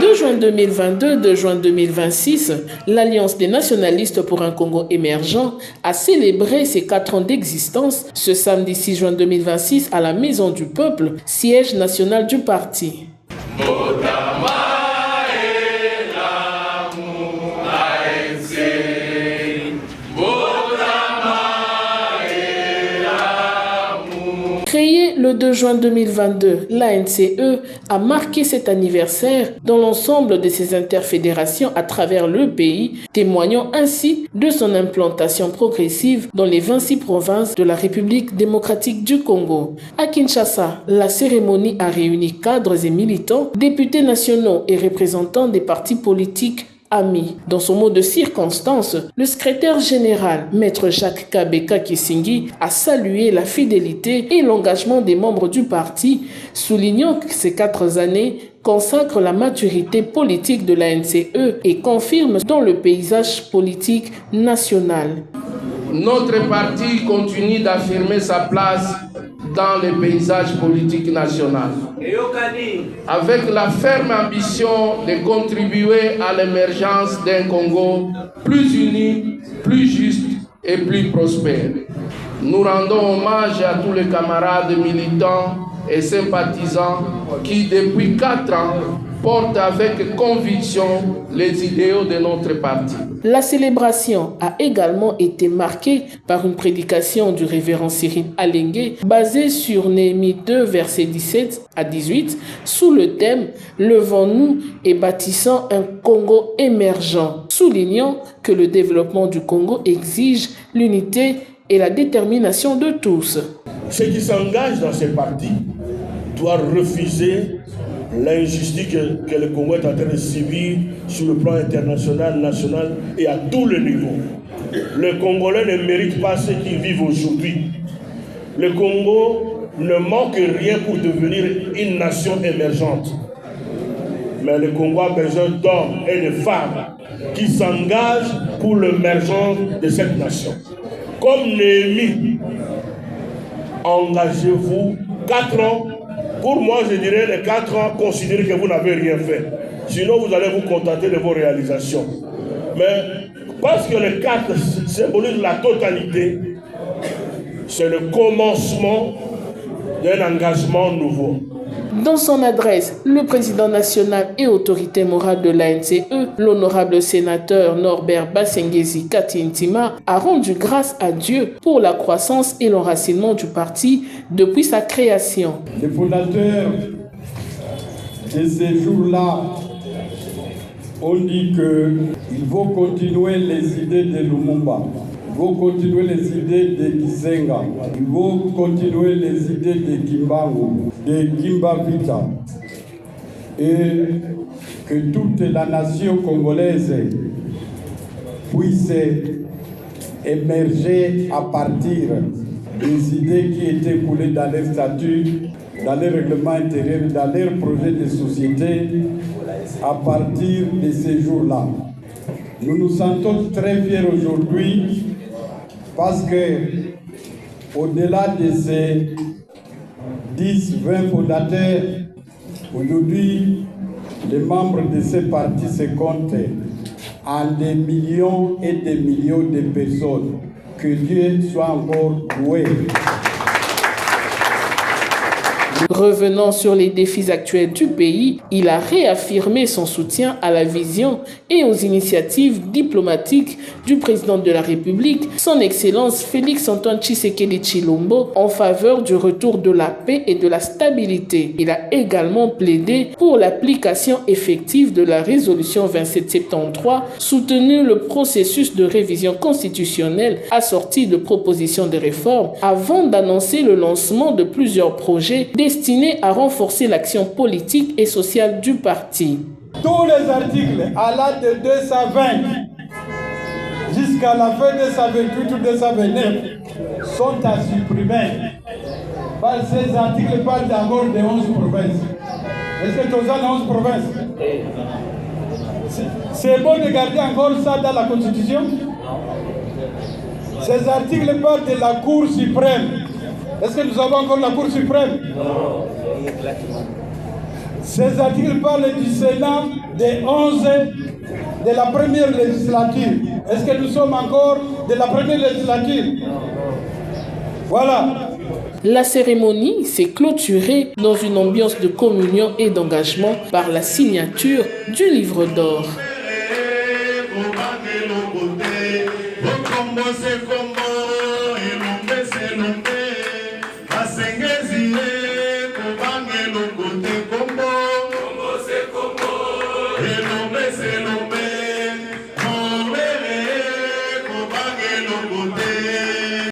2 juin 2022, 2 juin 2026, l'Alliance des nationalistes pour un Congo émergent a célébré ses 4 ans d'existence ce samedi 6 juin 2026 à la Maison du Peuple, siège national du parti. Créée le 2 juin 2022, l'ANCE a marqué cet anniversaire dans l'ensemble de ses interfédérations à travers le pays, témoignant ainsi de son implantation progressive dans les 26 provinces de la République démocratique du Congo. À Kinshasa, la cérémonie a réuni cadres et militants, députés nationaux et représentants des partis politiques amis. Dans son mot de circonstance, le secrétaire général, Maître Jacques Kabeka Kisingi, a salué la fidélité et l'engagement des membres du parti, soulignant que ces 4 années consacrent la maturité politique de l'ANCE et confirment dans le paysage politique national. Notre parti continue d'affirmer sa place dans le paysage politique national, avec la ferme ambition de contribuer à l'émergence d'un Congo plus uni, plus juste et plus prospère. Nous rendons hommage à tous les camarades militants et sympathisants qui, depuis 4 ans, portent avec conviction les idéaux de notre parti. La célébration a également été marquée par une prédication du révérend Cyril Alengue basée sur Néhémie 2, versets 17 à 18, sous le thème « Levons-nous et bâtissons un Congo émergent », soulignant que le développement du Congo exige l'unité et la détermination de tous. Ceux qui s'engagent dans ces partis doivent refuser l'injustice que le Congo est en train de subir sur le plan international, national et à tous les niveaux. Le Congolais ne mérite pas ce qu'ils vivent aujourd'hui. Le Congo ne manque rien pour devenir une nation émergente. Mais le Congo a besoin d'hommes et de femmes qui s'engagent pour l'émergence de cette nation. Comme Néhémie, engagez-vous 4 ans. Pour moi, je dirais les 4 ans, considérez que vous n'avez rien fait. Sinon, vous allez vous contenter de vos réalisations. Mais parce que les 4 symbolisent la totalité, c'est le commencement d'un engagement nouveau. Dans son adresse, le président national et autorité morale de l'ANCE, l'honorable sénateur Norbert Bassengezi Katintima, a rendu grâce à Dieu pour la croissance et l'enracinement du parti depuis sa création. Les fondateurs de ces jours-là ont dit qu'il faut continuer les idées de Lumumba. Il faut continuer les idées de Kizenga. Il faut continuer les idées de Kimbangu, de Kimbavita. Et que toute la nation congolaise puisse émerger à partir des idées qui étaient coulées dans les statuts, dans les règlements intérieurs, dans leurs projets de société, à partir de ces jours-là. Nous nous sentons très fiers aujourd'hui parce que, au-delà de ces 10-20 fondateurs, aujourd'hui, les membres de ces partis se comptent en des millions et des millions de personnes. Que Dieu soit encore loué. Revenant sur les défis actuels du pays, il a réaffirmé son soutien à la vision et aux initiatives diplomatiques du président de la République, son Excellence Félix-Antoine Tshisekedi Tshilombo, en faveur du retour de la paix et de la stabilité. Il a également plaidé pour l'application effective de la résolution 2773, soutenu le processus de révision constitutionnelle assorti de propositions de réforme, avant d'annoncer le lancement de plusieurs projets destinés à renforcer l'action politique et sociale du parti. Tous les articles à l'âge de 220 jusqu'à la fin de 228 ou 229 sont à supprimer. Ces articles parlent d'abord de 11 provinces. Est-ce que tu as 11 provinces? C'est bon de garder encore ça dans la Constitution? Ces articles parlent de la Cour suprême. Est-ce que nous avons encore la Cour suprême? Ces articles parlent du Sénat des 11 de la première législature. Est-ce que nous sommes encore de la première législature? Voilà. La cérémonie s'est clôturée dans une ambiance de communion et d'engagement par la signature du livre d'or. Asengezi,